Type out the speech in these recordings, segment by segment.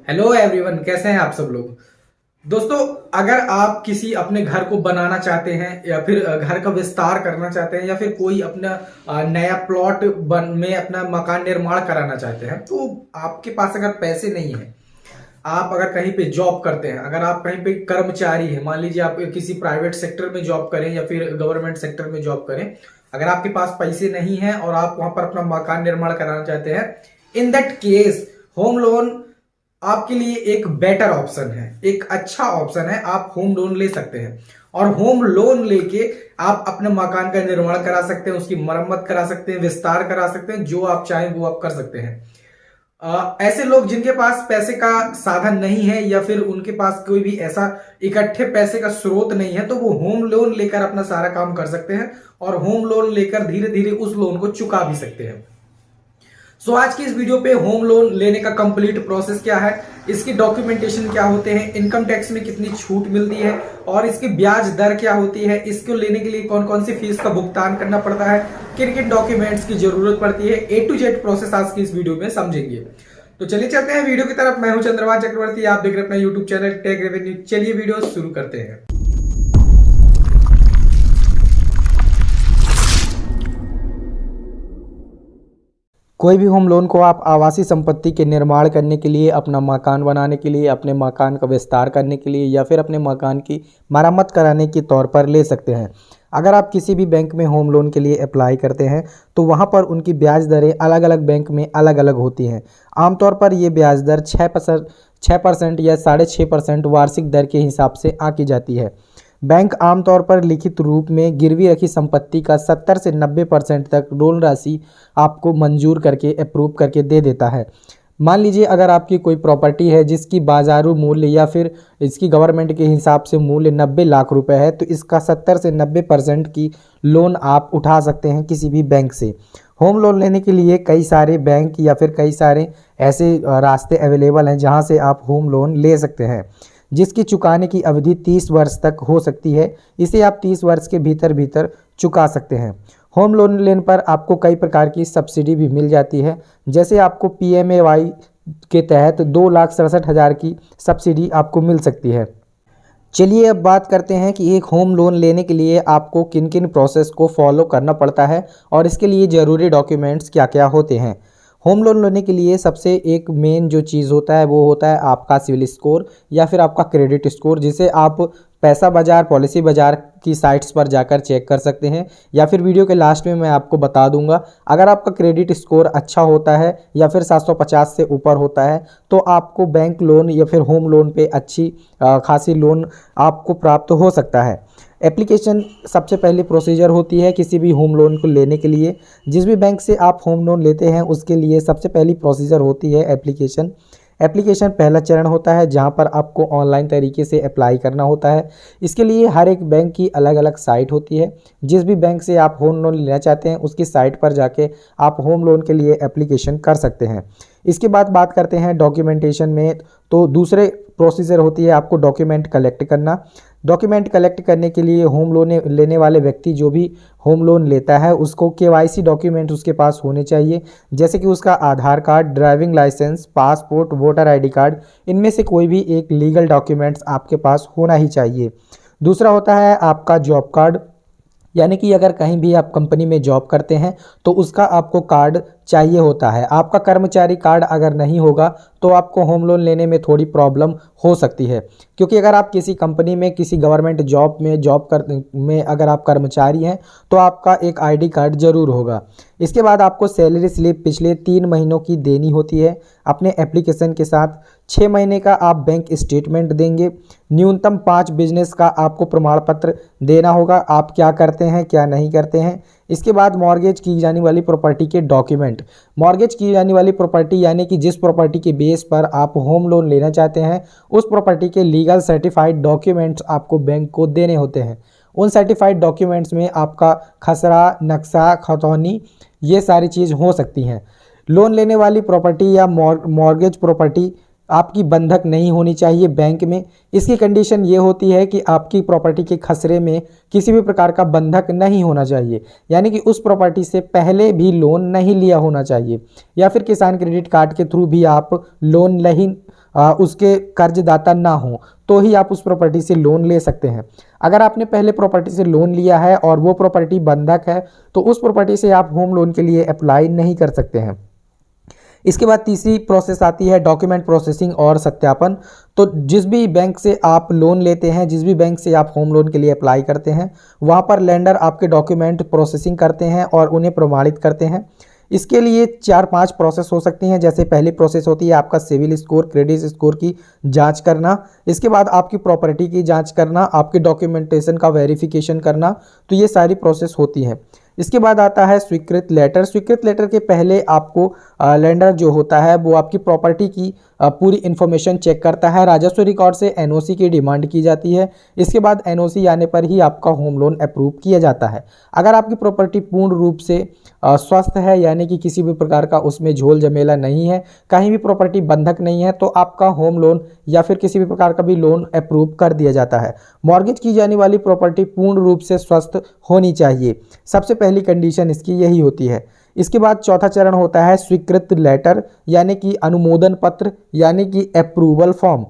Hello everyone, कैसे हैं आप सब लोग। दोस्तों, अगर आप किसी अपने घर को बनाना चाहते हैं या फिर घर का विस्तार करना चाहते हैं या फिर कोई अपना नया प्लॉट बन में अपना मकान निर्माण कराना चाहते हैं, तो आपके पास अगर पैसे नहीं है, आप अगर कहीं पे जॉब करते हैं, अगर आप कहीं पे कर्मचारी हैं, मान लीजिए आप किसी प्राइवेट सेक्टर में जॉब करें या फिर गवर्नमेंट सेक्टर में जॉब करें, अगर आपके पास पैसे नहीं है और आप वहां पर अपना मकान निर्माण कराना चाहते हैं, in that case home loan आपके लिए एक बेटर ऑप्शन है, एक अच्छा ऑप्शन है। आप होम लोन ले सकते हैं और होम लोन लेके आप अपने मकान का निर्माण करा सकते हैं, उसकी मरम्मत करा सकते हैं, विस्तार करा सकते हैं, जो आप चाहें वो आप कर सकते हैं। ऐसे लोग जिनके पास पैसे का साधन नहीं है या फिर उनके पास कोई भी ऐसा इकट्ठे पैसे का स्रोत नहीं है, तो वो होम लोन लेकर अपना सारा काम कर सकते हैं और होम लोन लेकर धीरे धीरे उस लोन को चुका भी सकते हैं। सो आज की इस वीडियो पे होम लोन लेने का कंप्लीट प्रोसेस क्या है, इसकी डॉक्यूमेंटेशन क्या होते हैं, इनकम टैक्स में कितनी छूट मिलती है और इसकी ब्याज दर क्या होती है, इसको लेने के लिए कौन कौन सी फीस का भुगतान करना पड़ता है, किन किन डॉक्यूमेंट्स की जरूरत पड़ती है, A to Z प्रोसेस आज की इस वीडियो में समझेंगे। तो चलिए चलते हैं वीडियो की तरफ। मैं हूं चंद्रभान चक्रवर्ती, आप देख रहे हैं अपना यूट्यूब चैनल टेक रेवेन्यू। चलिए वीडियो शुरू करते हैं। कोई भी होम लोन को आप आवासीय संपत्ति के निर्माण करने के लिए, अपना मकान बनाने के लिए, अपने मकान का विस्तार करने के लिए या फिर अपने मकान की मरम्मत कराने के तौर पर ले सकते हैं। अगर आप किसी भी बैंक में होम लोन के लिए अप्लाई करते हैं तो वहां पर उनकी ब्याज दरें अलग अलग बैंक में अलग अलग होती हैं। आमतौर पर ये ब्याज दर 6% या 6.5% वार्षिक दर के हिसाब से आंकी जाती है। बैंक आमतौर पर लिखित रूप में गिरवी रखी संपत्ति का 70 से 90% तक लोन राशि आपको मंजूर करके अप्रूव करके दे देता है। मान लीजिए अगर आपकी कोई प्रॉपर्टी है जिसकी बाजारू मूल्य या फिर इसकी गवर्नमेंट के हिसाब से मूल्य 90 लाख रुपए है, तो इसका 70 से 90% की लोन आप उठा सकते हैं किसी भी बैंक से। होम लोन लेने के लिए कई सारे बैंक या फिर कई सारे ऐसे रास्ते अवेलेबल हैं जहां से आप होम लोन ले सकते हैं, जिसकी चुकाने की अवधि 30 वर्ष तक हो सकती है। इसे आप 30 वर्ष के भीतर भीतर चुका सकते हैं। होम लोन लेने पर आपको कई प्रकार की सब्सिडी भी मिल जाती है, जैसे आपको PMAY के तहत 2,67,000 की सब्सिडी आपको मिल सकती है। चलिए अब बात करते हैं कि एक होम लोन लेने के लिए आपको किन किन प्रोसेस को फॉलो करना पड़ता है और इसके लिए ज़रूरी डॉक्यूमेंट्स क्या क्या होते हैं। होम लोन लेने के लिए सबसे एक मेन जो चीज़ होता है वो होता है आपका सिविल स्कोर या फिर आपका क्रेडिट स्कोर, जिसे आप पैसा बाज़ार, पॉलिसी बाज़ार की साइट्स पर जाकर चेक कर सकते हैं या फिर वीडियो के लास्ट में मैं आपको बता दूंगा। अगर आपका क्रेडिट स्कोर अच्छा होता है या फिर 750 से ऊपर होता है तो आपको बैंक लोन या फिर होम लोन पे अच्छी खासी लोन आपको प्राप्त हो सकता है। एप्लीकेशन सबसे पहली प्रोसीजर होती है किसी भी होम लोन को लेने के लिए। जिस भी बैंक से आप होम लोन लेते हैं उसके लिए सबसे पहली प्रोसीजर होती है एप्लीकेशन। एप्लीकेशन पहला चरण होता है जहां पर आपको ऑनलाइन तरीके से अप्लाई करना होता है। इसके लिए हर एक बैंक की अलग अलग साइट होती है। जिस भी बैंक से आप होम लोन लेना चाहते हैं उसकी साइट पर जाके आप होम लोन के लिए एप्लीकेशन कर सकते हैं। इसके बाद बात करते हैं डॉक्यूमेंटेशन में, तो दूसरे प्रोसीजर होती है आपको डॉक्यूमेंट कलेक्ट करना। डॉक्यूमेंट कलेक्ट करने के लिए होम लोन लेने वाले व्यक्ति जो भी होम लोन लेता है उसको KYC डॉक्यूमेंट उसके पास होने चाहिए, जैसे कि उसका Aadhaar card, driving licence, passport, voter ID card, इनमें से कोई भी एक लीगल डॉक्यूमेंट्स आपके पास होना ही चाहिए। दूसरा होता है आपका जॉब कार्ड, यानी कि अगर कहीं भी आप कंपनी में जॉब करते हैं तो उसका आपको कार्ड चाहिए होता है। आपका कर्मचारी कार्ड अगर नहीं होगा तो आपको होम लोन लेने में थोड़ी प्रॉब्लम हो सकती है, क्योंकि अगर आप किसी कंपनी में, किसी गवर्नमेंट जॉब में अगर आप कर्मचारी हैं तो आपका एक ID कार्ड जरूर होगा। इसके बाद आपको सैलरी स्लिप पिछले 3 महीनों की देनी होती है अपने एप्लीकेशन के साथ। 6 महीने का आप बैंक स्टेटमेंट देंगे। न्यूनतम 5 बिजनेस का आपको प्रमाण पत्र देना होगा, आप क्या करते हैं क्या नहीं करते हैं। इसके बाद मॉर्गेज की जाने वाली प्रॉपर्टी के डॉक्यूमेंट। मॉर्गेज की जाने वाली प्रॉपर्टी यानी कि जिस प्रॉपर्टी के बेस पर आप होम लोन लेना चाहते हैं उस प्रॉपर्टी के लीगल सर्टिफाइड डॉक्यूमेंट्स आपको बैंक को देने होते हैं। उन सर्टिफाइड डॉक्यूमेंट्स में आपका खसरा, नक्शा, खतौनी, ये सारी चीज़ हो सकती हैं। लोन लेने वाली प्रॉपर्टी या मॉर्गेज प्रॉपर्टी आपकी बंधक नहीं होनी चाहिए बैंक में। इसकी कंडीशन ये होती है कि आपकी प्रॉपर्टी के खसरे में किसी भी प्रकार का बंधक नहीं होना चाहिए, यानी कि उस प्रॉपर्टी से पहले भी लोन नहीं लिया होना चाहिए, या फिर किसान क्रेडिट कार्ड के थ्रू भी आप लोन नहीं उसके कर्जदाता ना हो तो ही आप उस प्रॉपर्टी से लोन ले सकते हैं। अगर आपने पहले प्रॉपर्टी से लोन लिया है और वो प्रॉपर्टी बंधक है तो उस प्रॉपर्टी से आप होम लोन के लिए अप्लाई नहीं कर सकते हैं। इसके बाद तीसरी प्रोसेस आती है डॉक्यूमेंट प्रोसेसिंग और सत्यापन। तो जिस भी बैंक से आप लोन लेते हैं, जिस भी बैंक से आप होम लोन के लिए अप्लाई करते हैं, वहाँ पर लेंडर आपके डॉक्यूमेंट प्रोसेसिंग करते हैं और उन्हें प्रमाणित करते हैं। इसके लिए 4-5 प्रोसेस हो सकती हैं। जैसे पहली प्रोसेस होती है आपका सिविल स्कोर, क्रेडिट स्कोर की जांच करना। इसके बाद आपकी प्रॉपर्टी की जांच करना, आपके डॉक्यूमेंटेशन का वेरिफिकेशन करना। तो ये सारी प्रोसेस होती हैं। इसके बाद आता है स्वीकृत लेटर। स्वीकृत लेटर के पहले आपको लेंडर जो होता है वो आपकी प्रॉपर्टी की पूरी इन्फॉर्मेशन चेक करता है। राजस्व रिकॉर्ड से एनओसी की डिमांड की जाती है। इसके बाद एनओसी आने पर ही आपका होम लोन अप्रूव किया जाता है। अगर आपकी प्रॉपर्टी पूर्ण रूप से स्वस्थ है, यानी कि किसी भी प्रकार का उसमें झोल झमेला नहीं है, कहीं भी प्रॉपर्टी बंधक नहीं है, तो आपका होम लोन या फिर किसी भी प्रकार का भी लोन अप्रूव कर दिया जाता है। मॉर्गेज की जाने वाली प्रॉपर्टी पूर्ण रूप से स्वस्थ होनी चाहिए, सबसे पहली कंडीशन इसकी यही होती है। इसके बाद चौथा चरण होता है स्वीकृत लेटर, यानी कि अनुमोदन पत्र, यानी कि अप्रूवल फॉर्म।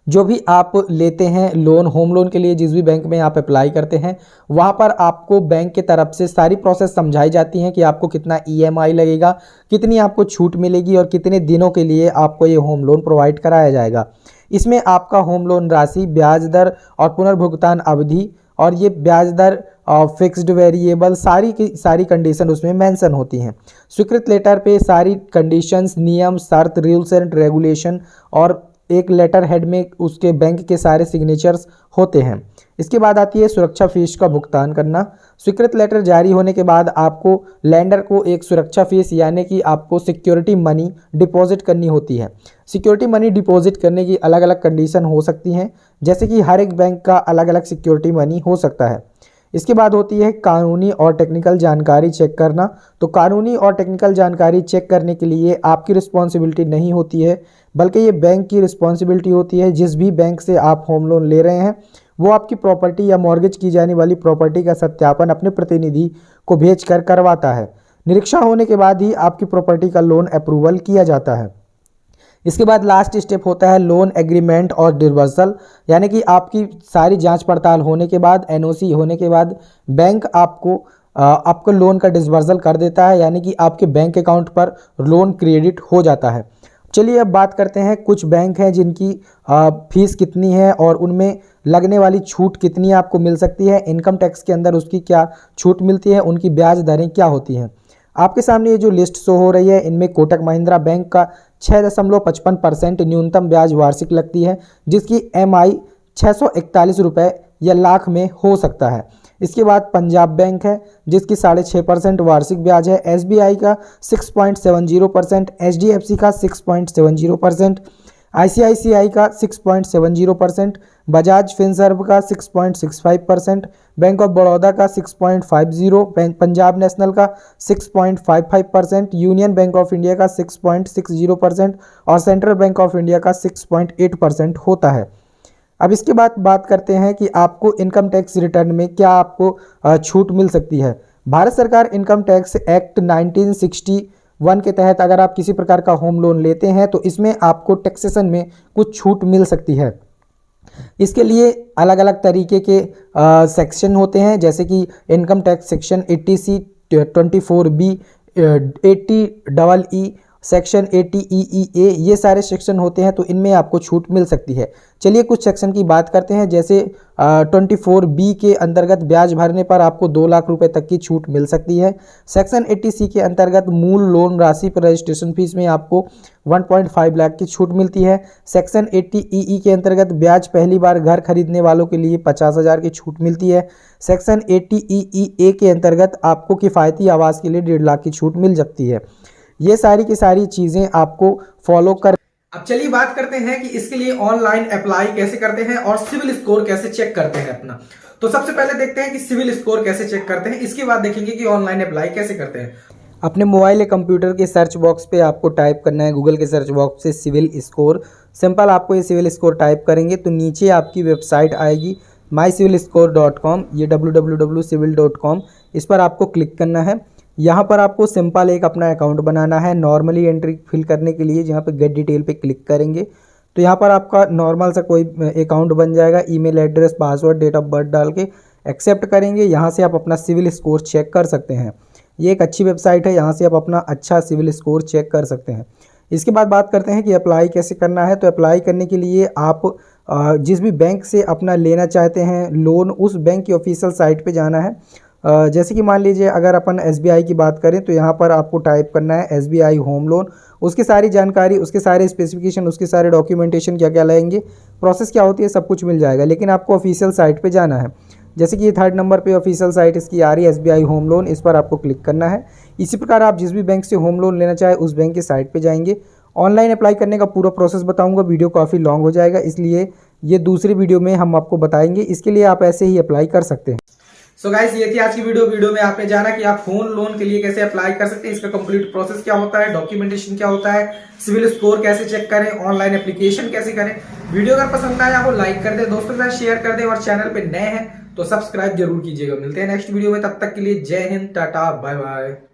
जो भी आप लेते हैं लोन, होम लोन के लिए जिस भी बैंक में आप अप्लाई करते हैं, वहाँ पर आपको बैंक की तरफ से सारी प्रोसेस समझाई जाती हैं कि आपको कितना ईएमआई लगेगा, कितनी आपको छूट मिलेगी और कितने दिनों के लिए आपको ये होम लोन प्रोवाइड कराया जाएगा। इसमें आपका होम लोन राशि, ब्याज दर और पुनर्भुगतान अवधि, और ये ब्याज दर फिक्स्ड वेरिएबल, सारी की सारी कंडीशन उसमें मेंशन होती हैं। स्वीकृत लेटर पे सारी कंडीशंस, नियम, शर्त, रूल्स एंड रेगुलेशन और एक लेटर हेड में उसके बैंक के सारे सिग्नेचर्स होते हैं। इसके बाद आती है सुरक्षा फीस का भुगतान करना। स्वीकृत लेटर जारी होने के बाद आपको लैंडर को एक सुरक्षा फीस, यानी कि आपको सिक्योरिटी मनी डिपॉजिट करनी होती है। सिक्योरिटी मनी डिपॉजिट करने की अलग अलग कंडीशन हो सकती हैं, जैसे कि हर एक बैंक का अलग अलग सिक्योरिटी मनी हो सकता है। इसके बाद होती है कानूनी और टेक्निकल जानकारी चेक करना। तो कानूनी और टेक्निकल जानकारी चेक करने के लिए आपकी रिस्पॉन्सिबिलिटी नहीं होती है, बल्कि ये बैंक की रिस्पॉन्सिबिलिटी होती है। जिस भी बैंक से आप होम लोन ले रहे हैं वो आपकी प्रॉपर्टी या मॉर्गेज की जाने वाली प्रॉपर्टी का सत्यापन अपने प्रतिनिधि को भेजकर करवाता है। निरीक्षण होने के बाद ही आपकी प्रॉपर्टी का लोन अप्रूवल किया जाता है। इसके बाद लास्ट स्टेप होता है लोन एग्रीमेंट और डिसबर्सल, यानी कि आपकी सारी जांच पड़ताल होने के बाद, एनओसी होने के बाद बैंक आपको लोन का डिसबर्सल कर देता है, यानी कि आपके बैंक अकाउंट पर लोन क्रेडिट हो जाता है। चलिए अब बात करते हैं कुछ बैंक हैं जिनकी फीस कितनी है और उनमें लगने वाली छूट कितनी आपको मिल सकती है, इनकम टैक्स के अंदर उसकी क्या छूट मिलती है, उनकी ब्याज दरें क्या होती हैं। आपके सामने ये जो लिस्ट शो हो रही है, इनमें कोटक महिंद्रा बैंक का 6.55% न्यूनतम ब्याज वार्षिक लगती है, जिसकी एमआई 641 रुपये या लाख में हो सकता है। इसके बाद पंजाब बैंक है जिसकी 6.5% वार्षिक ब्याज है, एसबीआई का 6.70%, एचडीएफसी का 6.70%, आईसीआईसीआई का 6.70%, बजाज फिनसर्व का 6.65%, बैंक ऑफ बड़ौदा का 6.50%, बैंक पंजाब नेशनल का 6.55%, यूनियन बैंक ऑफ इंडिया का 6.60% और सेंट्रल बैंक ऑफ इंडिया का 6.8% होता है। अब इसके बाद बात करते हैं कि आपको इनकम टैक्स रिटर्न में क्या आपको छूट मिल सकती है। भारत सरकार इनकम टैक्स एक्ट 1961 के तहत अगर आप किसी प्रकार का होम लोन लेते हैं तो इसमें आपको टैक्सेशन में कुछ छूट मिल सकती है। इसके लिए अलग अलग तरीके के सेक्शन होते हैं, जैसे कि income tax section 80C, 24B, 80EE, section 80EEA, ये सारे सेक्शन होते हैं, तो इनमें आपको छूट मिल सकती है। चलिए कुछ सेक्शन की बात करते हैं। जैसे 24B के अंतर्गत ब्याज भरने पर आपको 2 लाख रुपए तक की छूट मिल सकती है। सेक्शन 80C के अंतर्गत मूल लोन राशि पर रजिस्ट्रेशन फीस में आपको 1.5 लाख की छूट मिलती है। सेक्शन 80EE के अंतर्गत ब्याज पहली बार घर खरीदने वालों के लिए 50,000 की छूट मिलती है। सेक्शन 80EEA के अंतर्गत आपको किफ़ायती आवास के लिए 1.5 लाख की छूट मिल सकती है। ये सारी की सारी चीज़ें आपको फॉलो कर। अब चलिए बात करते हैं कि इसके लिए ऑनलाइन अप्लाई कैसे करते हैं और सिविल स्कोर कैसे चेक करते हैं अपना। तो सबसे पहले देखते हैं कि सिविल स्कोर कैसे चेक करते हैं, इसके बाद देखेंगे कि ऑनलाइन अप्लाई कैसे करते हैं। अपने मोबाइल या कंप्यूटर के सर्च बॉक्स पे आपको टाइप करना है, गूगल के सर्च बॉक्स से सिविल स्कोर। सिंपल आपको ये सिविल स्कोर टाइप करेंगे तो नीचे आपकी वेबसाइट आएगी mycivilscore.com, ये www.civil.com, इस पर आपको क्लिक करना है। यहाँ पर आपको सिंपल एक अपना अकाउंट बनाना है। नॉर्मली एंट्री फिल करने के लिए जहाँ पे गेट डिटेल पे क्लिक करेंगे तो यहाँ पर आपका नॉर्मल सा कोई अकाउंट बन जाएगा। Email address, password, date of birth डाल के एक्सेप्ट करेंगे। यहाँ से आप अपना सिविल स्कोर चेक कर सकते हैं। ये एक अच्छी वेबसाइट है, यहाँ से आप अपना अच्छा सिविल स्कोर चेक कर सकते हैं। इसके बाद बात करते हैं कि अप्लाई कैसे करना है। तो अप्लाई करने के लिए आप जिस भी बैंक से अपना लेना चाहते हैं लोन, उस बैंक की ऑफिशियल साइट पे जाना है। जैसे कि मान लीजिए अगर अपन SBI की बात करें तो यहाँ पर आपको टाइप करना है SBI होम लोन। उसकी सारी जानकारी, उसके सारे स्पेसिफिकेशन, उसके सारे डॉक्यूमेंटेशन क्या क्या लगेंगे, प्रोसेस क्या होती है, सब कुछ मिल जाएगा। लेकिन आपको ऑफिशियल साइट पे जाना है। जैसे कि ये 3rd नंबर पे ऑफिशियल साइट इसकी आ रही है SBI होम लोन, इस पर आपको क्लिक करना है। इसी प्रकार आप जिस भी बैंक से होम लोन लेना चाहे उस बैंक की साइट पे जाएंगे। ऑनलाइन अप्लाई करने का पूरा प्रोसेस बताऊंगा, वीडियो काफ़ी लॉन्ग हो जाएगा, इसलिए ये दूसरी वीडियो में हम आपको बताएंगे। इसके लिए आप ऐसे ही अप्लाई कर सकते हैं। सो गाइस, ये थी आज की वीडियो में आपने जाना कि आप होम लोन के लिए कैसे अप्लाई कर सकते हैं, इसका कंप्लीट प्रोसेस क्या होता है, डॉक्यूमेंटेशन क्या होता है, सिविल स्कोर कैसे चेक करें, ऑनलाइन एप्लीकेशन कैसे करें। वीडियो अगर पसंद आया हो लाइक कर दे, दोस्तों के साथ शेयर कर दे और चैनल पे नए हैं तो सब्सक्राइब जरूर कीजिएगा। मिलते हैं नेक्स्ट वीडियो में, तब तक के लिए जय हिंद, टाटा, बाय बाय।